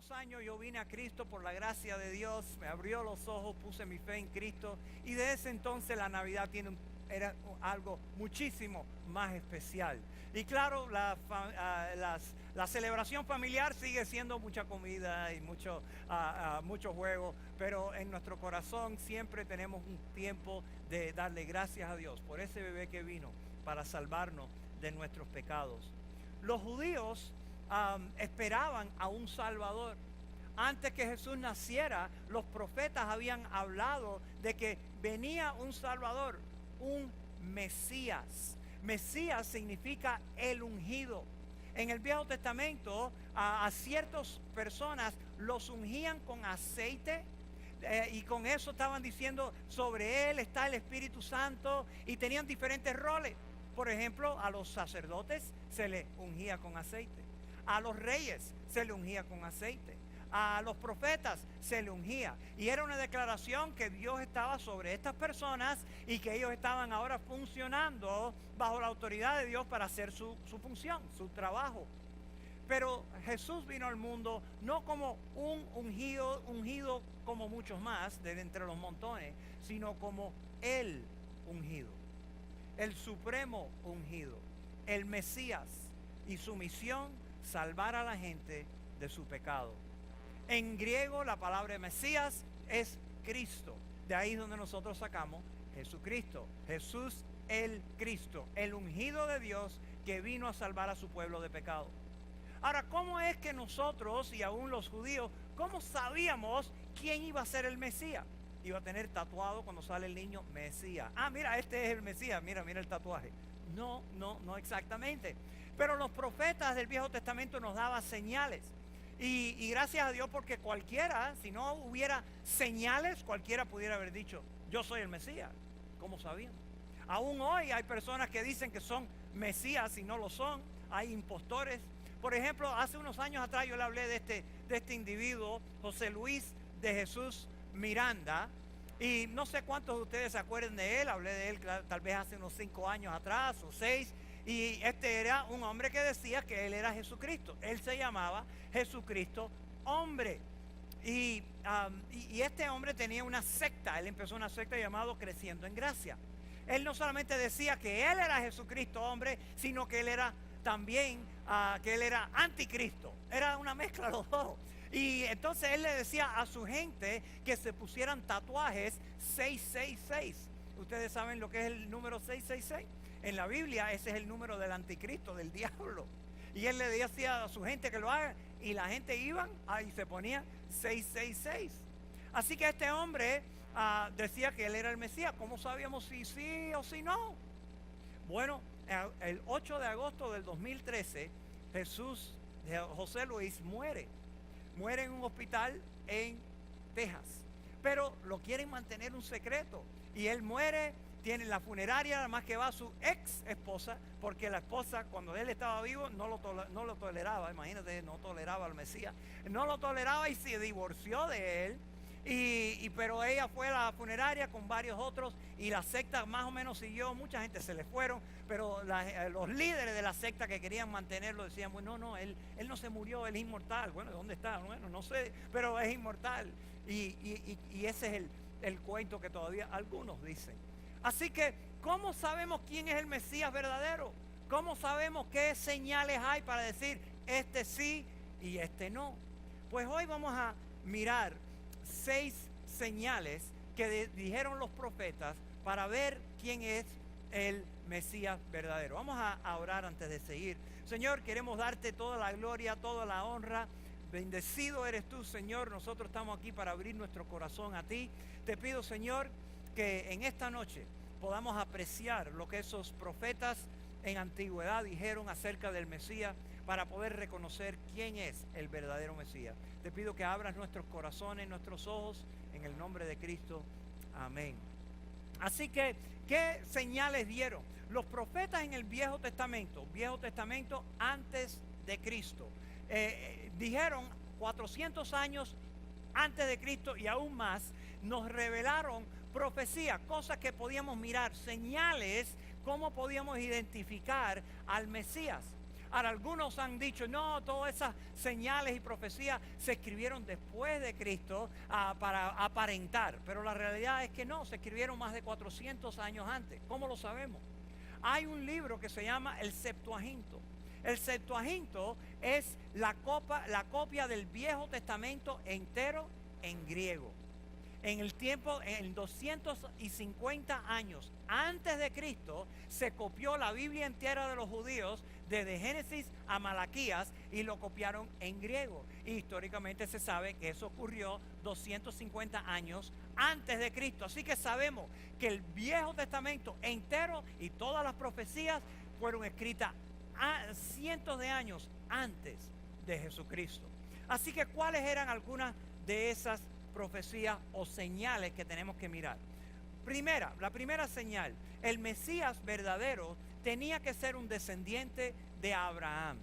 unos años yo vine a Cristo por la gracia de Dios, me abrió los ojos, puse mi fe en Cristo y de ese entonces la Navidad era algo muchísimo más especial. Y claro, la celebración familiar sigue siendo mucha comida y mucho juego, pero en nuestro corazón siempre tenemos un tiempo de darle gracias a Dios por ese bebé que vino para salvarnos de nuestros pecados. Los judíos esperaban a un Salvador. Antes que Jesús naciera, los profetas habían hablado de que venía un Salvador, un Mesías. Mesías significa el ungido. En el Viejo Testamento a ciertas personas los ungían con aceite y con eso estaban diciendo sobre él está el Espíritu Santo y tenían diferentes roles. Por ejemplo, a los sacerdotes se les ungía con aceite, a los reyes se les ungía con aceite, a los profetas se le ungía. Y era una declaración que Dios estaba sobre estas personas y que ellos estaban ahora funcionando bajo la autoridad de Dios para hacer su función, su trabajo. Pero Jesús vino al mundo no como un ungido como muchos más de entre los montones, sino como el ungido, el supremo ungido, el Mesías, y su misión, salvar a la gente de su pecado. En griego la palabra Mesías es Cristo. De ahí donde nosotros sacamos Jesucristo. Jesús el Cristo, el ungido de Dios que vino a salvar a su pueblo de pecado. Ahora, ¿cómo es que nosotros y aún los judíos, cómo sabíamos quién iba a ser el Mesías? Iba a tener tatuado cuando sale el niño Mesías. Ah, mira, este es el Mesías, mira el tatuaje. No exactamente. Pero los profetas del Viejo Testamento nos daban señales. Y gracias a Dios porque cualquiera, si no hubiera señales, cualquiera pudiera haber dicho, yo soy el Mesías. ¿Cómo sabían? Aún hoy hay personas que dicen que son Mesías y no lo son. Hay impostores. Por ejemplo, hace unos años atrás yo le hablé de este individuo, José Luis de Jesús Miranda. Y no sé cuántos de ustedes se acuerdan de él. Hablé de él tal vez hace unos 5 años atrás o 6. Y este era un hombre que decía que él era Jesucristo. Él se llamaba Jesucristo hombre. Y este hombre tenía una secta. Él empezó una secta llamada Creciendo en Gracia. Él no solamente decía que él era Jesucristo hombre, sino que él era también que él era anticristo. Era una mezcla de los dos. Y entonces él le decía a su gente que se pusieran tatuajes 666. Ustedes saben lo que es el número 666. En la Biblia ese es el número del anticristo, del diablo. Y él le decía a su gente que lo haga y la gente iban y se ponía 666. Así que este hombre decía que él era el Mesías. ¿Cómo sabíamos si sí o si no? Bueno, el 8 de agosto del 2013 José Luis muere en un hospital en Texas, pero lo quieren mantener un secreto y él muere. Tiene la funeraria, nada más que va su ex esposa, porque la esposa cuando él estaba vivo no lo toleraba, imagínate, no toleraba al Mesías, no lo toleraba y se divorció de él. Pero ella fue a la funeraria con varios otros y la secta más o menos siguió. Mucha gente se le fueron, pero los líderes de la secta que querían mantenerlo decían, bueno, no, él no se murió, él es inmortal. Bueno, ¿dónde está? Bueno, no sé, pero es inmortal. Y ese es el cuento que todavía algunos dicen. Así que, ¿cómo sabemos quién es el Mesías verdadero? ¿Cómo sabemos qué señales hay para decir este sí y este no? Pues hoy vamos a mirar 6 señales que dijeron los profetas para ver quién es el Mesías verdadero. Vamos a orar antes de seguir. Señor, queremos darte toda la gloria, toda la honra. Bendecido eres tú, Señor. Nosotros estamos aquí para abrir nuestro corazón a ti. Te pido, Señor, que en esta noche podamos apreciar lo que esos profetas en antigüedad dijeron acerca del Mesías para poder reconocer quién es el verdadero Mesías. Te pido que abras nuestros corazones, nuestros ojos, en el nombre de Cristo. Amén. Así que, ¿qué señales dieron? Los profetas en el Viejo Testamento antes de Cristo, dijeron 400 años antes de Cristo y aún más, nos revelaron profecías, cosas que podíamos mirar, señales, cómo podíamos identificar al Mesías. Ahora, algunos han dicho, no, todas esas señales y profecías se escribieron después de Cristo para aparentar. Pero la realidad es que no, se escribieron más de 400 años antes. ¿Cómo lo sabemos? Hay un libro que se llama el Septuaginto. El Septuaginto es la copia del Viejo Testamento entero en griego. En el tiempo, en 250 años antes de Cristo, se copió la Biblia entera de los judíos desde Génesis a Malaquías y lo copiaron en griego. Y históricamente se sabe que eso ocurrió 250 años antes de Cristo. Así que sabemos que el Viejo Testamento entero y todas las profecías fueron escritas cientos de años antes de Jesucristo. Así que, ¿cuáles eran algunas de esas profecías o señales que tenemos que mirar? La primera señal, el Mesías verdadero tenía que ser un descendiente de Abraham.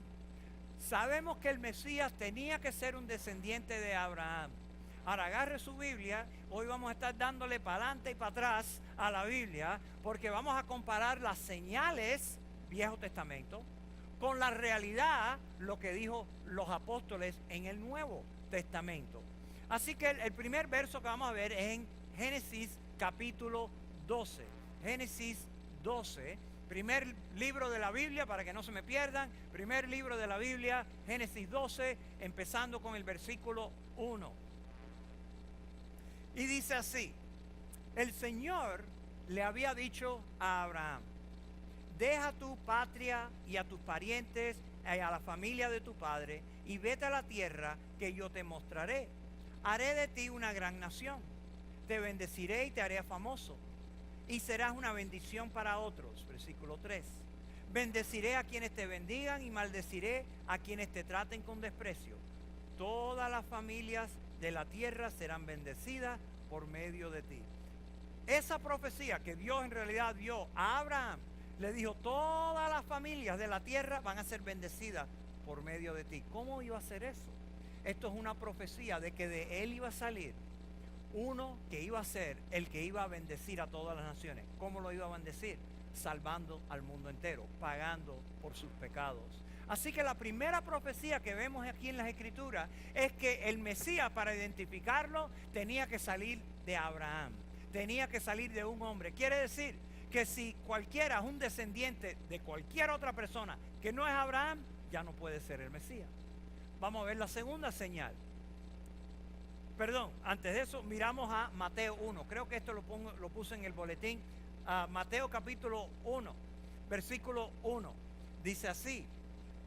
Sabemos que el Mesías tenía que ser un descendiente de Abraham. Ahora agarre su Biblia, hoy vamos a estar dándole para adelante y para atrás a la Biblia, porque vamos a comparar las señales Viejo Testamento con la realidad, lo que dijo los apóstoles en el Nuevo Testamento. Así que el primer verso que vamos a ver es en Génesis capítulo 12. Génesis 12, primer libro de la Biblia, para que no se me pierdan. Primer libro de la Biblia, Génesis 12, empezando con el versículo 1. Y dice así: el Señor le había dicho a Abraham: deja tu patria y a tus parientes y a la familia de tu padre y vete a la tierra que yo te mostraré. Haré de ti una gran nación, te bendeciré y te haré famoso, y serás una bendición para otros. Versículo 3. Bendeciré a quienes te bendigan y maldeciré a quienes te traten con desprecio. Todas las familias de la tierra serán bendecidas por medio de ti. Esa profecía que Dios en realidad dio a Abraham, le dijo: todas las familias de la tierra van a ser bendecidas por medio de ti. ¿Cómo iba a ser eso? Esto es una profecía de que de él iba a salir uno que iba a ser el que iba a bendecir a todas las naciones. ¿Cómo lo iba a bendecir? Salvando al mundo entero, pagando por sus pecados. Así que la primera profecía que vemos aquí en las Escrituras es que el Mesías, para identificarlo, tenía que salir de Abraham, tenía que salir de un hombre. Quiere decir que si cualquiera es un descendiente de cualquier otra persona que no es Abraham, ya no puede ser el Mesías. Vamos a ver la segunda señal. Perdón, antes de eso miramos a Mateo 1. Creo que esto lo puse en el boletín. Mateo capítulo 1, versículo 1. Dice así: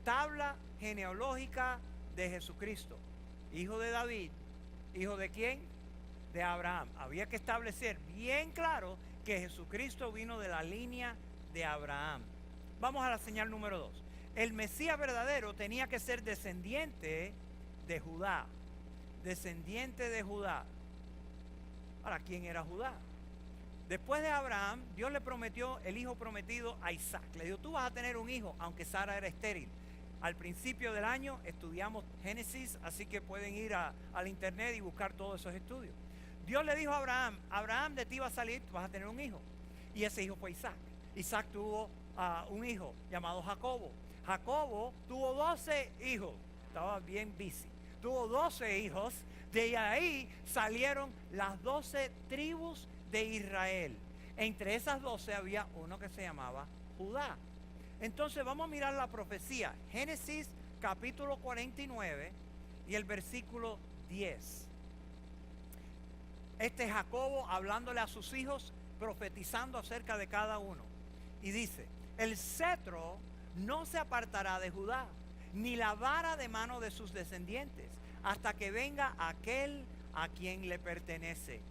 tabla genealógica de Jesucristo, hijo de David. ¿Hijo de quién? De Abraham. Había que establecer bien claro que Jesucristo vino de la línea de Abraham. Vamos a la señal número 2. El Mesías verdadero tenía que ser descendiente de Judá. Descendiente de Judá. Ahora, ¿quién era Judá? Después de Abraham, Dios le prometió el hijo prometido a Isaac. Le dijo: tú vas a tener un hijo, aunque Sara era estéril. Al principio del año estudiamos Génesis, así que pueden ir al internet y buscar todos esos estudios. Dios le dijo a Abraham: Abraham, de ti va a salir, tú vas a tener un hijo. Y ese hijo fue Isaac. Isaac tuvo un hijo llamado Jacobo. Jacobo tuvo 12 hijos. Estaba bien busy. Tuvo 12 hijos. De ahí salieron las 12 tribus de Israel. Entre esas 12 había uno que se llamaba Judá. Entonces vamos a mirar la profecía. Génesis capítulo 49 y el versículo 10. Este es Jacobo hablándole a sus hijos, profetizando acerca de cada uno. Y dice: el cetro no se apartará de Judá, ni la vara de mano de sus descendientes, hasta que venga aquel a quien le pertenece,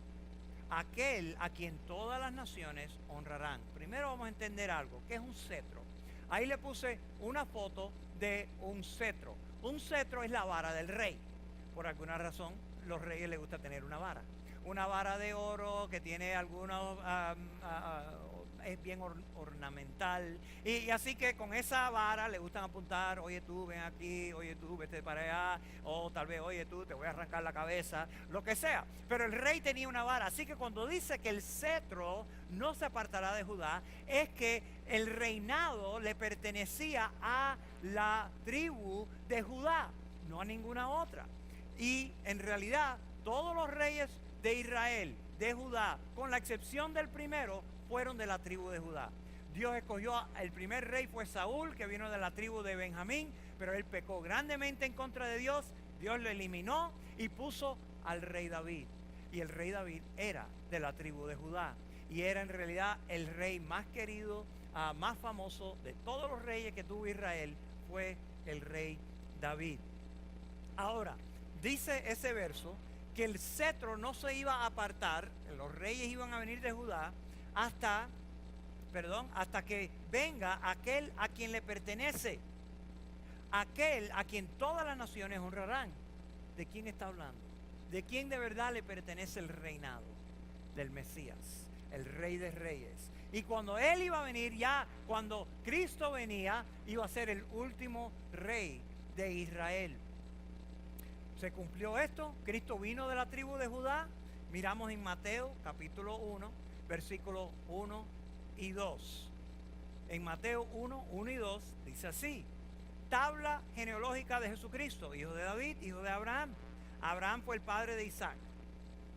aquel a quien todas las naciones honrarán. Primero vamos a entender algo. ¿Qué es un cetro? Ahí le puse una foto de un cetro. Un cetro es la vara del rey. Por alguna razón, los reyes les gusta tener una vara. Una vara de oro que tiene algunos es bien ornamental. Y así que con esa vara le gustan apuntar, oye tú, ven aquí, oye tú, vete para allá, o tal vez, oye tú, te voy a arrancar la cabeza, lo que sea. Pero el rey tenía una vara, así que cuando dice que el cetro no se apartará de Judá, es que el reinado le pertenecía a la tribu de Judá, no a ninguna otra. Y en realidad todos los reyes de Israel, de Judá, con la excepción del primero, fueron de la tribu de Judá. Dios escogió, el primer rey fue Saúl, que vino de la tribu de Benjamín, pero él pecó grandemente en contra de Dios. Dios lo eliminó y puso al rey David. Y el rey David era de la tribu de Judá. Y era en realidad el rey más querido, más famoso de todos los reyes que tuvo Israel, fue el rey David. Ahora, dice ese verso que el cetro no se iba a apartar, los reyes iban a venir de Judá hasta que venga aquel a quien le pertenece, aquel a quien todas las naciones honrarán. ¿De quién está hablando? ¿De quién de verdad le pertenece el reinado? Del Mesías, el Rey de Reyes. Y cuando él iba a venir, ya cuando Cristo venía, iba a ser el último rey de Israel. Se cumplió esto, Cristo vino de la tribu de Judá. Miramos en Mateo capítulo 1, versículos 1 y 2. En Mateo 1, 1 y 2 dice así: tabla genealógica de Jesucristo, hijo de David, hijo de Abraham. Abraham fue el padre de Isaac,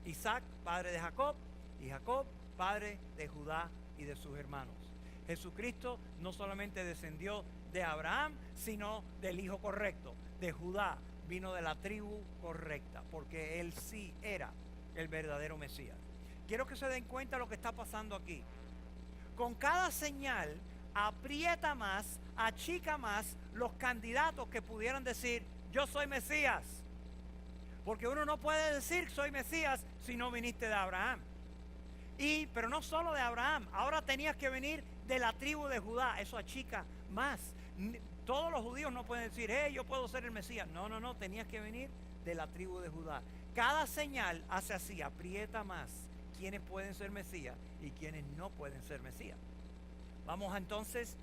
Isaac padre de Jacob, y Jacob padre de Judá y de sus hermanos. Jesucristo no solamente descendió de Abraham, sino del hijo correcto, de Judá. Vino de la tribu correcta, porque él sí era el verdadero Mesías. Quiero que se den cuenta de lo que está pasando aquí. Con cada señal aprieta más, achica más los candidatos que pudieran decir, yo soy Mesías. Porque uno no puede decir soy Mesías si no viniste de Abraham. Pero no solo de Abraham, ahora tenías que venir de la tribu de Judá. Eso achica más. Todos los judíos no pueden decir, yo puedo ser el Mesías. No, tenías que venir de la tribu de Judá. Cada señal hace así, aprieta más quienes pueden ser Mesías y quienes no pueden ser Mesías. Vamos entonces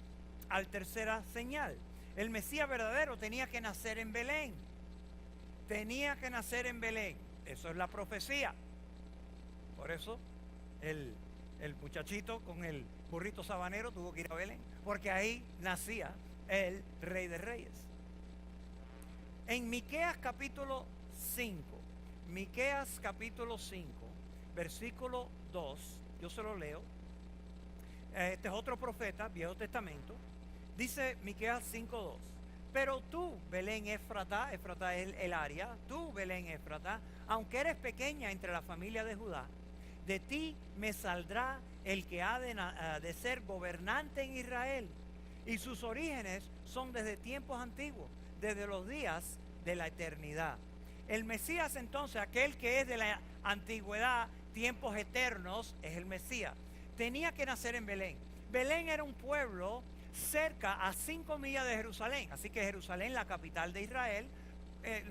al tercera señal. El Mesías verdadero tenía que nacer en Belén. Tenía que nacer en Belén. Eso es la profecía. Por eso el muchachito con el burrito sabanero tuvo que ir a Belén, porque ahí nacía el Rey de Reyes. En Miqueas capítulo 5, versículo 2, yo se lo leo. Este es otro profeta, Viejo Testamento. Dice Miqueas 5:2: pero tú, Belén Efratá, Efratá es el área, tú, Belén Efratá, aunque eres pequeña entre la familia de Judá, de ti me saldrá el que ha de ser gobernante en Israel. Y sus orígenes son desde tiempos antiguos, desde los días de la eternidad. El Mesías entonces, aquel que es de la antigüedad, tiempos eternos, es el Mesías. Tenía que nacer en Belén. Belén era un pueblo cerca a 5 millas de Jerusalén. Así que Jerusalén, la capital de Israel,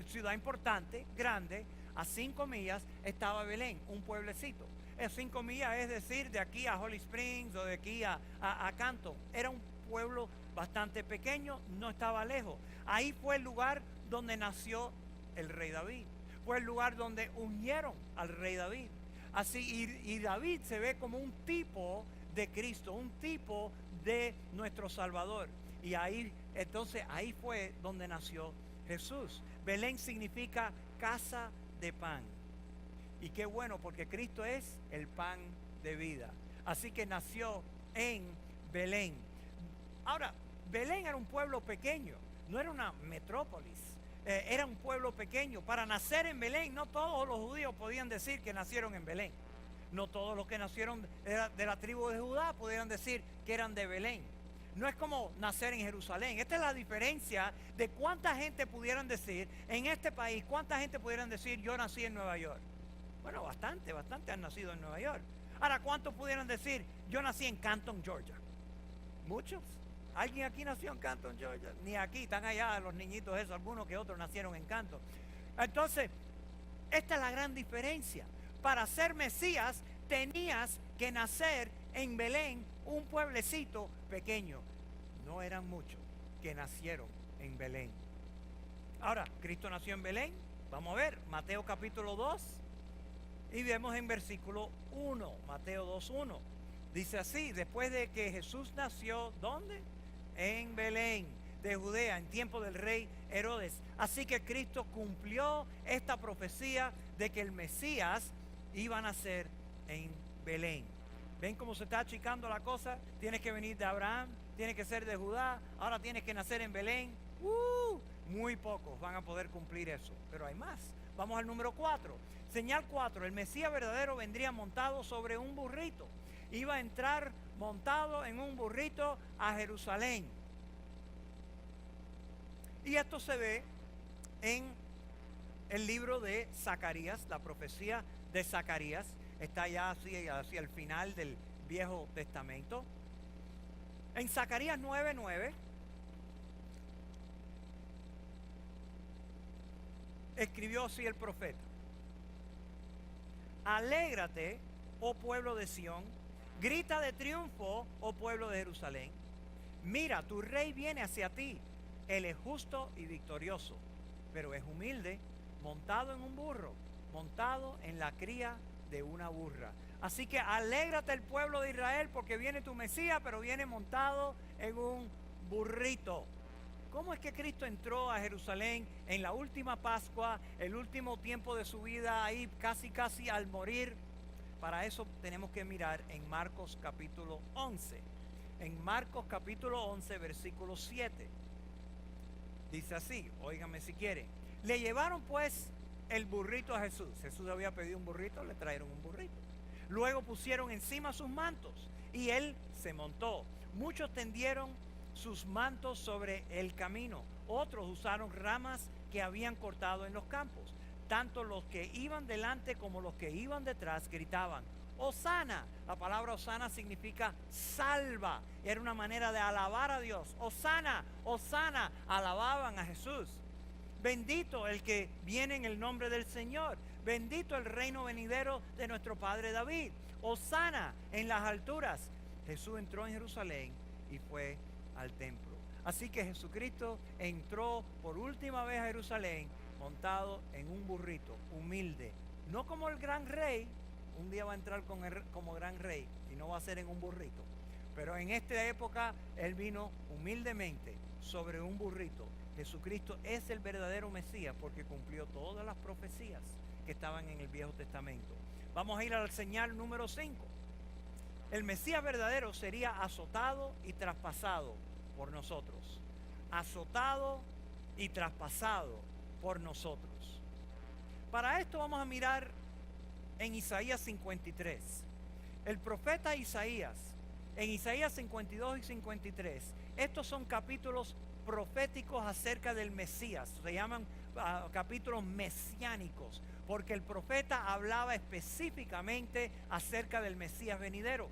ciudad importante, grande, a 5 millas estaba Belén, un pueblecito. 5 millas es decir, de aquí a Holly Springs o de aquí a Canton. Era un pueblo bastante pequeño, no estaba lejos. Ahí fue el lugar donde nació el rey David. Fue el lugar donde unieron al rey David. Así, y David se ve como un tipo de Cristo, un tipo de nuestro Salvador. Y ahí, entonces, ahí fue donde nació Jesús. Belén significa casa de pan. Y qué bueno, porque Cristo es el pan de vida. Así que nació en Belén. Ahora, Belén era un pueblo pequeño, no era una metrópolis. Era un pueblo pequeño. Para nacer en Belén, no todos los judíos podían decir que nacieron en Belén. No todos los que nacieron de la tribu de Judá podían decir que eran de Belén. No es como nacer en Jerusalén. Esta es la diferencia de cuánta gente pudieran decir en este país, cuánta gente pudieran decir yo nací en Nueva York. Bueno, bastante han nacido en Nueva York. Ahora, ¿cuántos pudieran decir yo nací en Canton, Georgia? Muchos. ¿Alguien aquí nació en Canton, Georgia? Ni aquí, están allá los niñitos esos, algunos que otros nacieron en Canton. Entonces, esta es la gran diferencia. Para ser Mesías tenías que nacer en Belén un pueblecito pequeño. No eran muchos que nacieron en Belén. Ahora, Cristo nació en Belén. Vamos a ver, Mateo capítulo 2. Y vemos en versículo 1, Mateo 2:1. Dice así: después de que Jesús nació, ¿dónde? En Belén de Judea, en tiempo del rey Herodes. Así que Cristo cumplió esta profecía de que el Mesías iba a nacer en Belén. ¿Ven cómo se está achicando la cosa? Tienes que venir de Abraham, tienes que ser de Judá, ahora tienes que nacer en Belén. Muy pocos van a poder cumplir eso, pero hay más. Vamos al número 4. Señal 4, el Mesías verdadero vendría montado sobre un burrito. Iba a entrar montado en un burrito a Jerusalén. Y esto se ve en el libro de Zacarías, la profecía de Zacarías. Está ya hacia el final del Viejo Testamento. En Zacarías 9:9 escribió así el profeta: alégrate, oh pueblo de Sión, grita de triunfo, oh pueblo de Jerusalén. Mira, tu rey viene hacia ti, él es justo y victorioso, pero es humilde, montado en un burro, montado en la cría de una burra. Así que alégrate el pueblo de Israel, porque viene tu Mesías, pero viene montado en un burrito. ¿Cómo es que Cristo entró a Jerusalén en la última Pascua, el último tiempo de su vida, ahí casi al morir? Para eso tenemos que mirar en Marcos capítulo 11. En Marcos capítulo 11, versículo 7. Dice así, óigame si quieren. Le llevaron pues el burrito a Jesús. Jesús había pedido un burrito, le trajeron un burrito. Luego pusieron encima sus mantos y él se montó. Muchos tendieron sus mantos sobre el camino. Otros usaron ramas que habían cortado en los campos. Tanto los que iban delante como los que iban detrás gritaban: Hosana. La palabra Hosana significa salva. Era una manera de alabar a Dios. Hosana, Hosana. Alababan a Jesús. Bendito el que viene en el nombre del Señor. Bendito el reino venidero de nuestro padre David. Hosana en las alturas. Jesús entró en Jerusalén y fue al templo. Así que Jesucristo entró por última vez a Jerusalén montado en un burrito, humilde. No como el gran rey. Un día va a entrar como gran rey y no va a ser en un burrito. Pero en esta época él vino humildemente sobre un burrito. Jesucristo es el verdadero Mesías porque cumplió todas las profecías que estaban en el Viejo Testamento. Vamos a ir al señal número 5. El Mesías verdadero sería azotado y traspasado por nosotros. Azotado y traspasado por nosotros. Para esto vamos a mirar en Isaías 53. El profeta Isaías, en Isaías 52 y 53, estos son capítulos proféticos acerca del Mesías. Se llaman capítulos mesiánicos, porque el profeta hablaba específicamente acerca del Mesías venidero.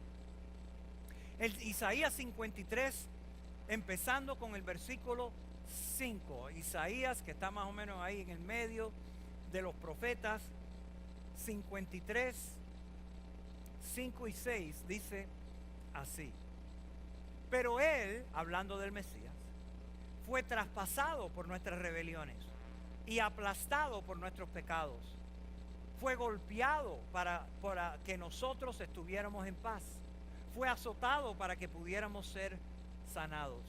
El Isaías 53, empezando con el versículo 5. Isaías, que está más o menos ahí en el medio de los profetas, 53, 5 y 6, dice así: pero él, hablando del Mesías, fue traspasado por nuestras rebeliones y aplastado por nuestros pecados. Fue golpeado para que nosotros estuviéramos en paz. Fue azotado para que pudiéramos ser sanados.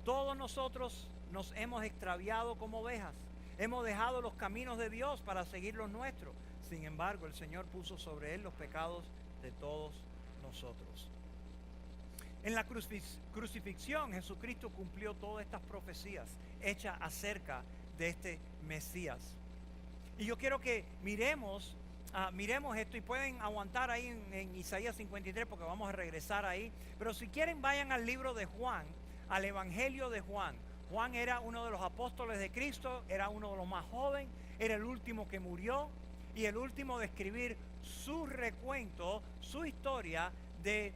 Todos nosotros nos hemos extraviado como ovejas. Hemos dejado los caminos de Dios para seguir los nuestros. Sin embargo, el Señor puso sobre él los pecados de todos nosotros. En la crucifixión, Jesucristo cumplió todas estas profecías hechas acerca de este Mesías. Y yo quiero que miremos esto, y pueden aguantar ahí en Isaías 53 porque vamos a regresar ahí. Pero si quieren, vayan al libro de Juan, al Evangelio de Juan. Juan era uno de los apóstoles de Cristo, era uno de los más jóvenes, era el último que murió y el último de escribir su recuento, su historia de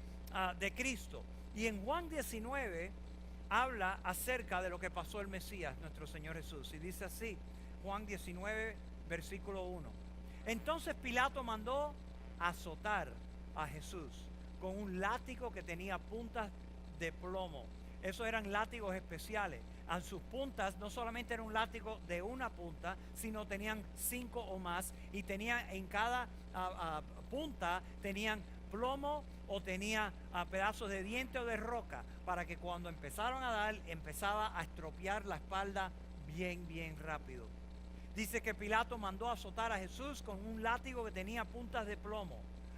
Cristo. Y en Juan 19 habla acerca de lo que pasó el Mesías, nuestro Señor Jesús. Y dice así, Juan 19, versículo 1. Entonces Pilato mandó azotar a Jesús. con un látigo que tenía puntas de plomo. Esos eran látigos especiales. A sus puntas no solamente era un látigo de una punta, sino tenían 5 o más, y tenía en cada punta tenían plomo o tenía pedazos de diente o de roca, para que cuando empezaron a dar, empezaba a estropear la espalda bien rápido. Dice que Pilato mandó azotar a Jesús con un látigo que tenía puntas de plomo.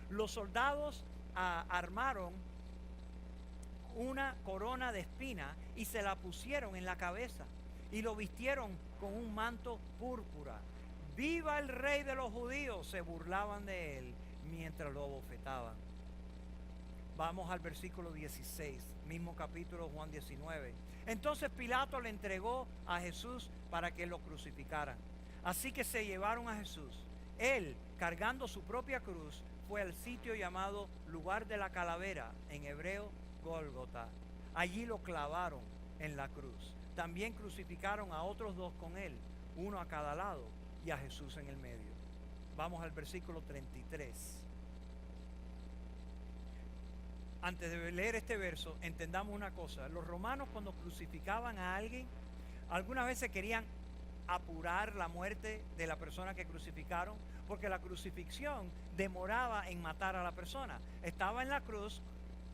Los soldados armaron una corona de espina y se la pusieron en la cabeza y lo vistieron con un manto púrpura. ¡Viva el rey de los judíos!, se burlaban de él mientras lo bofetaban. Vamos al versículo 16, mismo capítulo, Juan 19. Entonces Pilato le entregó a Jesús para que lo crucificaran. Así que se llevaron a Jesús. Él, cargando su propia cruz, fue al sitio llamado Lugar de la Calavera, en hebreo Gólgota. Allí lo clavaron en la cruz. También crucificaron a otros 2 con él, uno a cada lado, y a Jesús en el medio. Vamos al versículo 33. Antes de leer este verso, entendamos una cosa. Los romanos, cuando crucificaban a alguien, algunas veces querían apurar la muerte de la persona que crucificaron, porque la crucifixión demoraba en matar a la persona. Estaba en la cruz,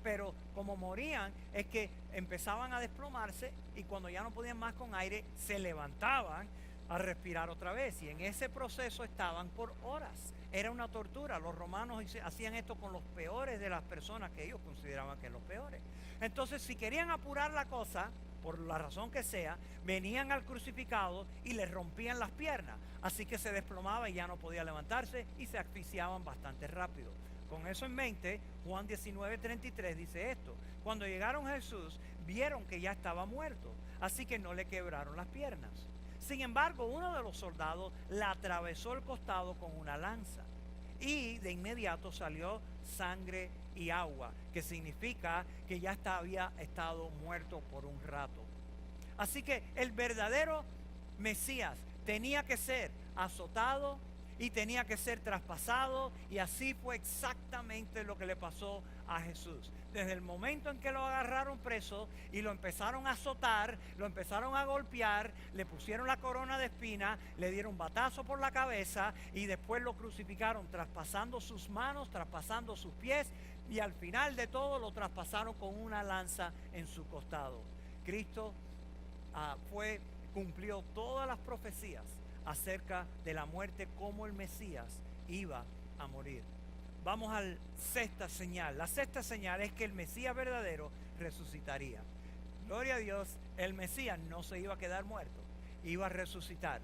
pero como morían es que empezaban a desplomarse, y cuando ya no podían más con aire, se levantaban a respirar otra vez, y en ese proceso estaban por horas. Era una tortura. Los romanos hacían esto con los peores de las personas que ellos consideraban que eran los peores. Entonces, si querían apurar la cosa, por la razón que sea, venían al crucificado y le rompían las piernas, así que se desplomaba y ya no podía levantarse, y se asfixiaban bastante rápido. Con eso en mente, Juan 19:33 dice esto: cuando llegaron a Jesús, vieron que ya estaba muerto, así que no le quebraron las piernas. Sin embargo, uno de los soldados le atravesó el costado con una lanza, y de inmediato salió sangre y agua, que significa que ya había estado muerto por un rato. Así que el verdadero Mesías tenía que ser azotado y tenía que ser traspasado, y así fue exactamente lo que le pasó a Jesús. Desde el momento en que lo agarraron preso y lo empezaron a azotar, lo empezaron a golpear, le pusieron la corona de espina, le dieron batazo por la cabeza, y después lo crucificaron traspasando sus manos, traspasando sus pies, y al final de todo lo traspasaron con una lanza en su costado. Cristo cumplió todas las profecías acerca de la muerte, como el Mesías iba a morir. Vamos a la sexta señal. La sexta señal es que el Mesías verdadero resucitaría. Gloria a Dios, el Mesías no se iba a quedar muerto, iba a resucitar.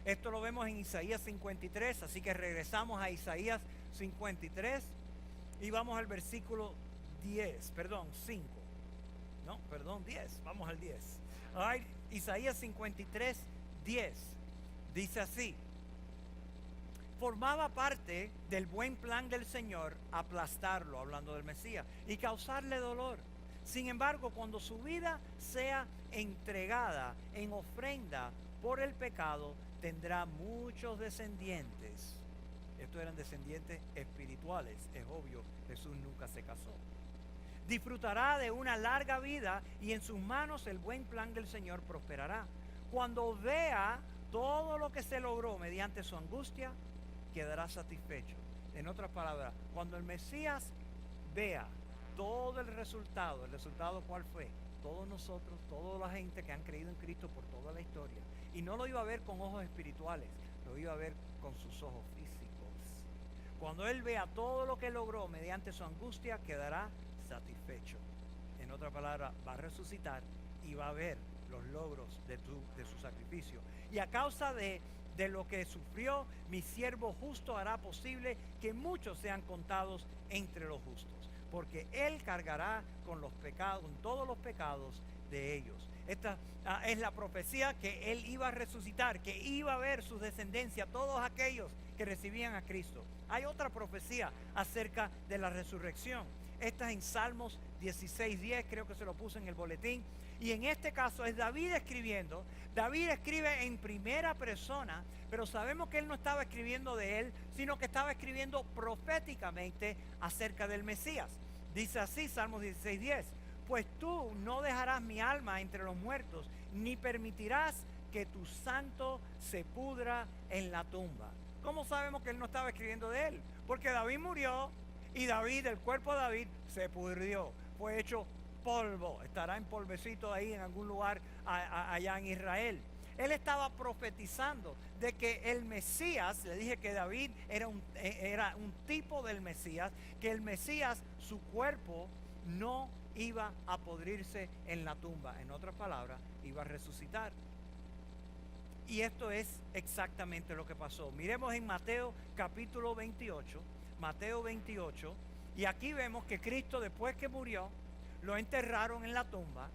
Esto lo vemos en Isaías 53, así que regresamos a Isaías 53 y vamos al versículo 10, 10, vamos al 10. Right, Isaías 53, 10. Dice así: formaba parte del buen plan del Señor aplastarlo, hablando del Mesías, y causarle dolor. Sin embargo, cuando su vida sea entregada en ofrenda por el pecado, tendrá muchos descendientes. Estos eran descendientes espirituales, es obvio, Jesús nunca se casó. Disfrutará de una larga vida, y en sus manos el buen plan del Señor prosperará. Cuando vea todo lo que se logró mediante su angustia, quedará satisfecho. En otras palabras, cuando el Mesías vea todo el resultado ¿cuál fue? Todos nosotros, toda la gente que han creído en Cristo por toda la historia. Y no lo iba a ver con ojos espirituales, lo iba a ver con sus ojos físicos. Cuando Él vea todo lo que logró mediante su angustia, quedará satisfecho. En otras palabras, va a resucitar y va a ver los logros de su sacrificio. Y a causa de lo que sufrió, mi siervo justo hará posible que muchos sean contados entre los justos, porque Él cargará con todos los pecados de ellos. Esta es la profecía, que Él iba a resucitar, que iba a ver su descendencia, todos aquellos que recibían a Cristo. Hay otra profecía acerca de la resurrección. Esta es en Salmos 16:10, creo que se lo puse en el boletín. Y en este caso es David escribiendo. David escribe en primera persona, pero sabemos que él no estaba escribiendo de él, sino que estaba escribiendo proféticamente acerca del Mesías. Dice así, Salmos 16:10, pues tú no dejarás mi alma entre los muertos, ni permitirás que tu santo se pudra en la tumba. ¿Cómo sabemos que él no estaba escribiendo de él? Porque David murió y David, el cuerpo de David, se pudrió, fue hecho polvo, estará en polvecito ahí en algún lugar allá en Israel. Él estaba profetizando de que el Mesías, le dije que David era un tipo del Mesías, que el Mesías, su cuerpo no iba a podrirse en la tumba. En otras palabras, iba a resucitar. Y esto es exactamente lo que pasó. Miremos en Mateo capítulo 28, Mateo 28, y aquí vemos que Cristo, después que murió, lo enterraron en la tumba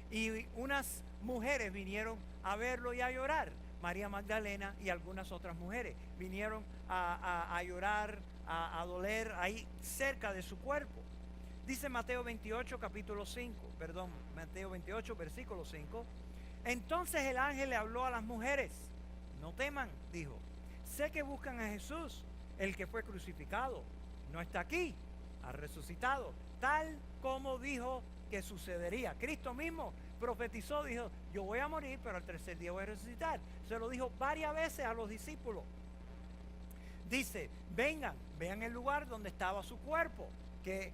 y unas mujeres vinieron a verlo y a llorar. María Magdalena y algunas otras mujeres vinieron a llorar, a doler ahí cerca de su cuerpo. Dice Mateo 28, capítulo 5, Mateo 28, versículo 5. Entonces el ángel le habló a las mujeres. No teman, dijo. Sé que buscan a Jesús, el que fue crucificado. No está aquí, ha resucitado, tal como dijo que sucedería. Cristo mismo profetizó, dijo, yo voy a morir, pero al tercer día voy a resucitar. Se lo dijo varias veces a los discípulos. Dice, vengan, vean el lugar donde estaba su cuerpo, que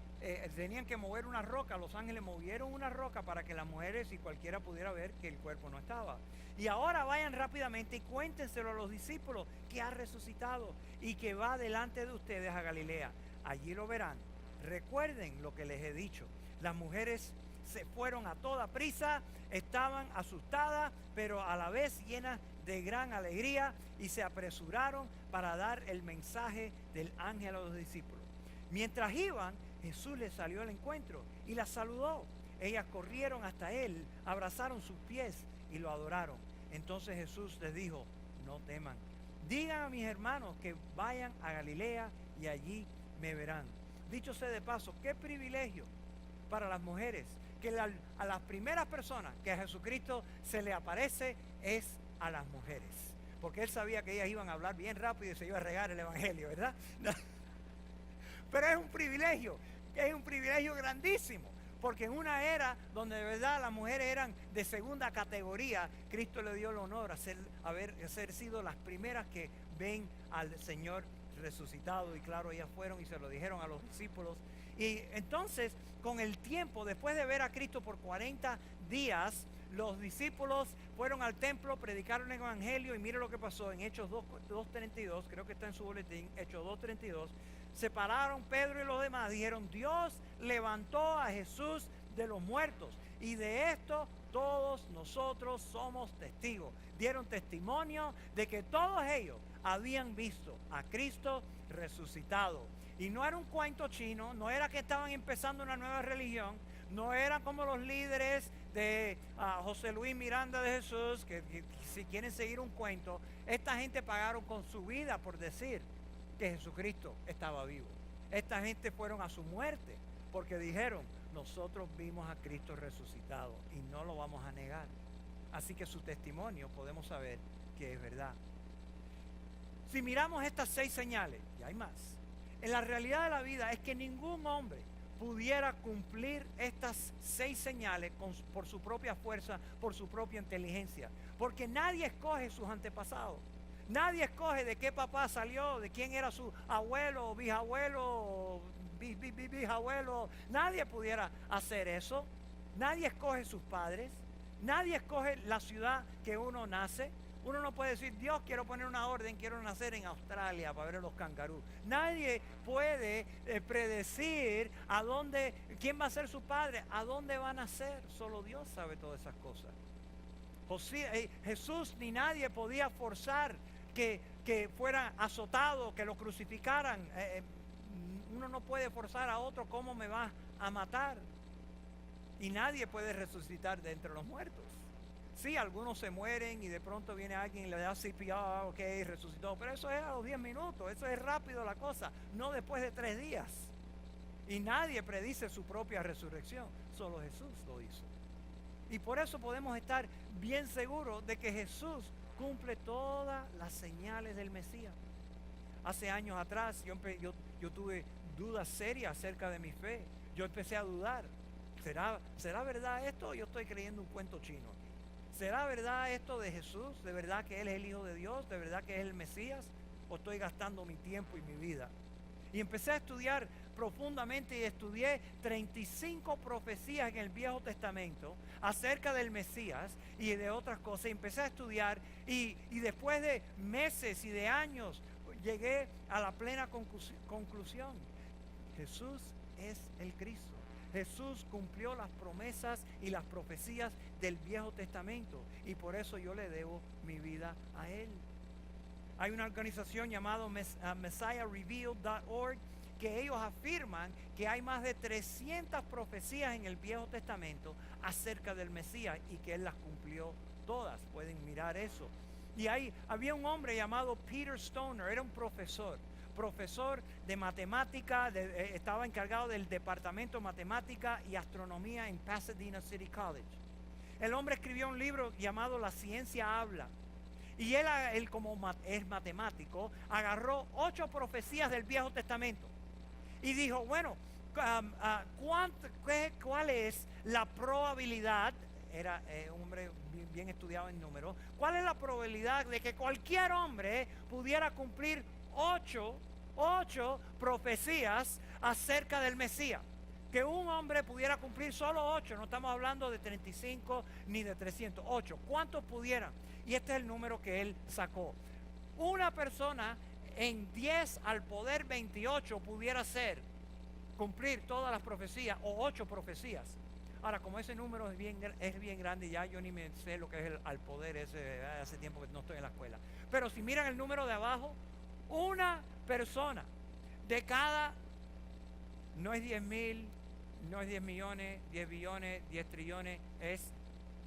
tenían que mover una roca. Los ángeles movieron una roca para que las mujeres y cualquiera pudiera ver que el cuerpo no estaba. Y ahora vayan rápidamente y cuéntenselo a los discípulos que ha resucitado y que va delante de ustedes a Galilea. Allí lo verán. Recuerden lo que les he dicho. Las mujeres se fueron a toda prisa, estaban asustadas, pero a la vez llenas de gran alegría, y se apresuraron para dar el mensaje del ángel a los discípulos. Mientras iban, Jesús les salió al encuentro y las saludó. Ellas corrieron hasta él, abrazaron sus pies y lo adoraron. Entonces Jesús les dijo, no teman. Digan a mis hermanos que vayan a Galilea y allí me verán. Dicho sea de paso, qué privilegio para las mujeres que a las primeras personas que a Jesucristo se le aparece es a las mujeres. Porque él sabía que ellas iban a hablar bien rápido y se iba a regar el evangelio, ¿verdad? Pero es un privilegio grandísimo. Porque en una era donde de verdad las mujeres eran de segunda categoría, Cristo le dio el honor a ser sido las primeras que ven al Señor resucitado. Y claro, ellas fueron y se lo dijeron a los discípulos. Y entonces, con el tiempo, después de ver a Cristo por 40 días, los discípulos fueron al templo, predicaron el evangelio, y mire lo que pasó en Hechos 2:32, creo que está en su boletín, Hechos 2:32. Se pararon Pedro y los demás, dijeron, Dios levantó a Jesús de los muertos, y de esto todos nosotros somos testigos. Dieron testimonio de que todos ellos habían visto a Cristo resucitado. Y no era un cuento chino, no era que estaban empezando una nueva religión, no era como los líderes de José Luis Miranda de Jesús, que si quieren seguir un cuento. Esta gente pagaron con su vida por decir que Jesucristo estaba vivo. Esta gente fueron a su muerte porque dijeron, nosotros vimos a Cristo resucitado y no lo vamos a negar. Así que su testimonio podemos saber que es verdad. Si miramos estas 6 señales, y hay más, en la realidad de la vida es que ningún hombre pudiera cumplir estas 6 señales por su propia fuerza, por su propia inteligencia. Porque nadie escoge sus antepasados. Nadie escoge de qué papá salió, de quién era su abuelo, bisabuelo, bisabuelo. Nadie pudiera hacer eso. Nadie escoge sus padres. Nadie escoge la ciudad que uno nace. Uno no puede decir, Dios, quiero poner una orden, quiero nacer en Australia para ver los cangarús. Nadie puede predecir quién va a ser su padre, a dónde va a nacer. Solo Dios sabe todas esas cosas. Jesús ni nadie podía forzar que fuera azotado, que lo crucificaran. Uno no puede forzar a otro cómo me va a matar. Y nadie puede resucitar de entre los muertos. Sí, algunos se mueren y de pronto viene alguien y le da CPR, ok, resucitó. Pero eso es a los 10 minutos, eso es rápido la cosa, no después de 3 días. Y nadie predice su propia resurrección, solo Jesús lo hizo. Y por eso podemos estar bien seguros de que Jesús cumple todas las señales del Mesías. hace años atrás, yo tuve dudas serias acerca de mi fe. Yo empecé a dudar. ¿Será verdad esto o yo estoy creyendo un cuento chino aquí? ¿Será verdad esto de Jesús? ¿De verdad que Él es el Hijo de Dios? ¿De verdad que es el Mesías? ¿O estoy gastando mi tiempo y mi vida? Y empecé a estudiar profundamente y estudié 35 profecías en el Viejo Testamento acerca del Mesías y de otras cosas. Y empecé a estudiar y después de meses y de años llegué a la plena conclusión. Jesús es el Cristo. Jesús cumplió las promesas y las profecías del Viejo Testamento y por eso yo le debo mi vida a Él. Hay una organización llamada MessiahRevealed.org que ellos afirman que hay más de 300 profecías en el Viejo Testamento acerca del Mesías y que Él las cumplió todas. Pueden mirar eso. Y había un hombre llamado Peter Stoner, era un profesor de matemática, estaba encargado del departamento de matemática y astronomía en Pasadena City College. El hombre escribió un libro llamado La Ciencia Habla. Y él como es matemático, agarró 8 profecías del Viejo Testamento. Y dijo, bueno, ¿cuál es la probabilidad? Era un hombre bien estudiado en números. ¿Cuál es la probabilidad de que cualquier hombre pudiera cumplir 8 profecías acerca del Mesías? Que un hombre pudiera cumplir solo 8, no estamos hablando de 35 ni de 300, 8. ¿Cuántos pudieran? Y este es el número que él sacó. Una persona en 10 al poder 28 pudiera cumplir todas las profecías o 8 profecías. Ahora, como ese número es bien grande, ya yo ni me sé lo que es el al poder ese, hace tiempo que no estoy en la escuela. Pero si miran el número de abajo, una persona de cada, no es 10,000, no es 10 millones, 10 billones, 10 trillones, es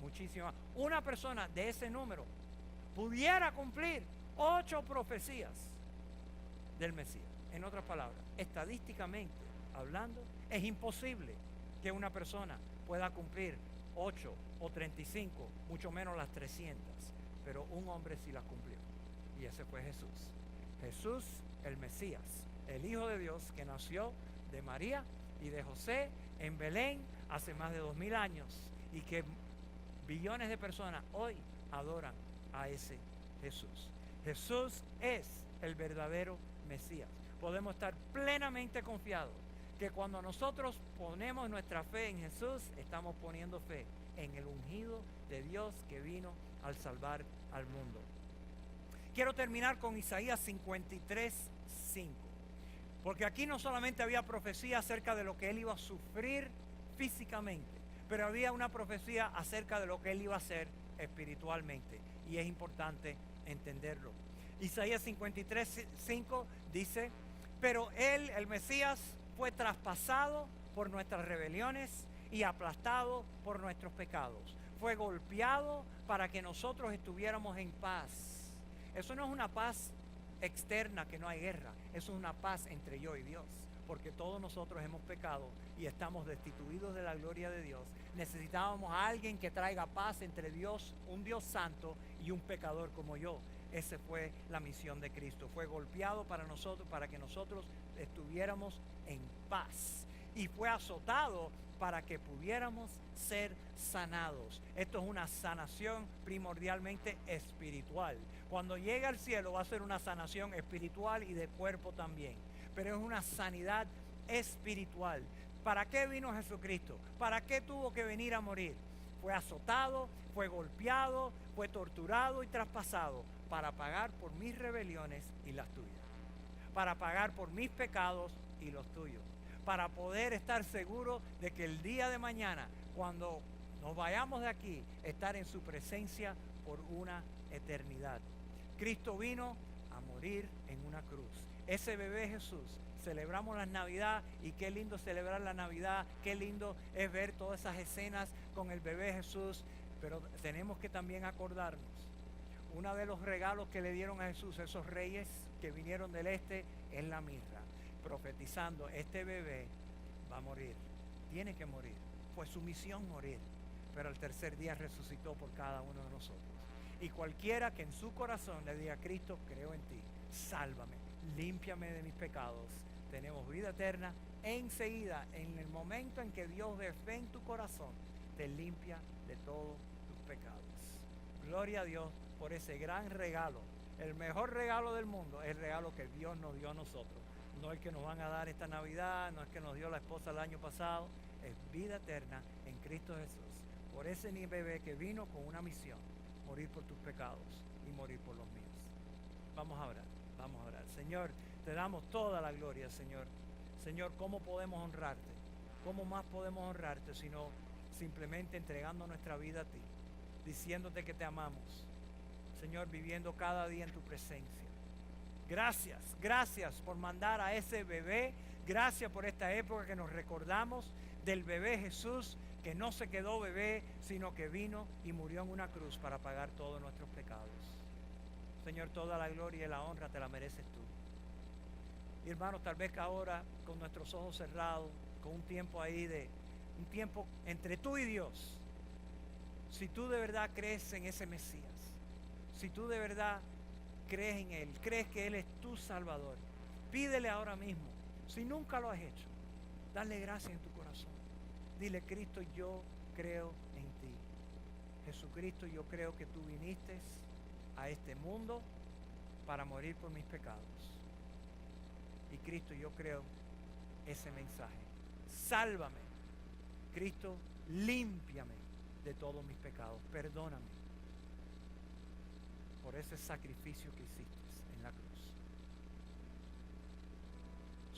muchísimo más. Una persona de ese número pudiera cumplir 8 profecías del Mesías. En otras palabras, estadísticamente hablando, es imposible que una persona pueda cumplir 8 o 35, mucho menos las 300. Pero un hombre sí las cumplió. Y ese fue Jesús. Jesús, el Mesías, el Hijo de Dios que nació de María y de José en Belén hace más de 2000 años y que billones de personas hoy adoran a ese Jesús. Jesús es el verdadero Mesías. Podemos estar plenamente confiados que cuando nosotros ponemos nuestra fe en Jesús, estamos poniendo fe en el ungido de Dios que vino al salvar al mundo. Quiero terminar con Isaías 53:5. Porque aquí no solamente había profecía acerca de lo que Él iba a sufrir físicamente, pero había una profecía acerca de lo que Él iba a hacer espiritualmente. Y es importante entenderlo. Isaías 53:5 dice, pero Él, el Mesías, fue traspasado por nuestras rebeliones y aplastado por nuestros pecados. Fue golpeado para que nosotros estuviéramos en paz. Eso no es una paz externa, que no hay guerra. Eso es una paz entre yo y Dios. Porque todos nosotros hemos pecado y estamos destituidos de la gloria de Dios. Necesitábamos a alguien que traiga paz entre Dios, un Dios santo y un pecador como yo. Esa fue la misión de Cristo. Fue golpeado para nosotros, para que nosotros estuviéramos en paz. Y fue azotado para que pudiéramos ser sanados. Esto es una sanación primordialmente espiritual. Cuando llegue al cielo va a ser una sanación espiritual y de cuerpo también. Pero es una sanidad espiritual. ¿Para qué vino Jesucristo? ¿Para qué tuvo que venir a morir? Fue azotado, fue golpeado, fue torturado y traspasado para pagar por mis rebeliones y las tuyas. Para pagar por mis pecados y los tuyos. Para poder estar seguro de que el día de mañana, cuando nos vayamos de aquí, estar en su presencia por una eternidad. Cristo vino a morir en una cruz. Ese bebé Jesús, celebramos la Navidad y qué lindo celebrar la Navidad, qué lindo es ver todas esas escenas con el bebé Jesús, pero tenemos que también acordarnos, uno de los regalos que le dieron a Jesús, esos reyes que vinieron del este, es la mirra, profetizando, este bebé va a morir, tiene que morir, fue su misión morir, pero al tercer día resucitó por cada uno de nosotros. Y cualquiera que en su corazón le diga, Cristo, creo en ti, sálvame, límpiame de mis pecados. Tenemos vida eterna. Enseguida, en el momento en que Dios ve fe en tu corazón, te limpia de todos tus pecados. Gloria a Dios por ese gran regalo. El mejor regalo del mundo es el regalo que Dios nos dio a nosotros. No el que nos van a dar esta Navidad, no es que nos dio la esposa el año pasado. Es vida eterna en Cristo Jesús. Por ese ni bebé que vino con una misión: morir por tus pecados y morir por los míos. Vamos a orar, vamos a orar. Señor, te damos toda la gloria, Señor. Señor, ¿cómo podemos honrarte? ¿Cómo más podemos honrarte sino simplemente entregando nuestra vida a ti, diciéndote que te amamos? Señor, viviendo cada día en tu presencia. Gracias, gracias por mandar a ese bebé. Gracias por esta época que nos recordamos del bebé Jesús, que no se quedó bebé, sino que vino y murió en una cruz para pagar todos nuestros pecados. Señor, toda la gloria y la honra te la mereces tú. Y hermanos, tal vez que ahora, con nuestros ojos cerrados, con un tiempo ahí un tiempo entre tú y Dios, si tú de verdad crees en ese Mesías, si tú de verdad crees en Él, crees que Él es tu Salvador, pídele ahora mismo. Si nunca lo has hecho, dale gracias en tu corazón. Dile: Cristo, yo creo en ti. Jesucristo, yo creo que tú viniste a este mundo para morir por mis pecados. Y Cristo, yo creo ese mensaje. Sálvame. Cristo, límpiame de todos mis pecados. Perdóname por ese sacrificio que hiciste en la cruz.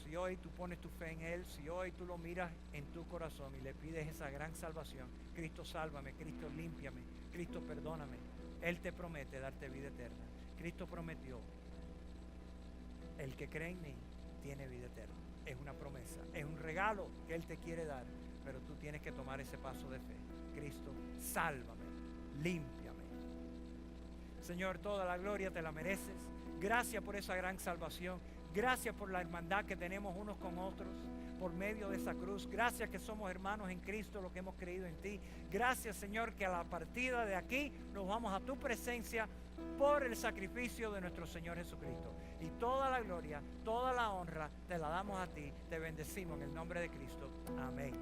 Si hoy tú pones tu fe en Él, si hoy tú lo miras en tu corazón y le pides esa gran salvación: Cristo, sálvame, Cristo, límpiame, Cristo, perdóname, Él te promete darte vida eterna. Cristo prometió: el que cree en mí tiene vida eterna. Es una promesa, es un regalo que Él te quiere dar, pero tú tienes que tomar ese paso de fe. Cristo, sálvame, límpiame. Señor, toda la gloria te la mereces. Gracias por esa gran salvación. Gracias por la hermandad que tenemos unos con otros por medio de esa cruz. Gracias que somos hermanos en Cristo, lo que hemos creído en ti. Gracias, Señor, que a la partida de aquí nos vamos a tu presencia por el sacrificio de nuestro Señor Jesucristo. Y toda la gloria, toda la honra te la damos a ti. Te bendecimos en el nombre de Cristo. Amén.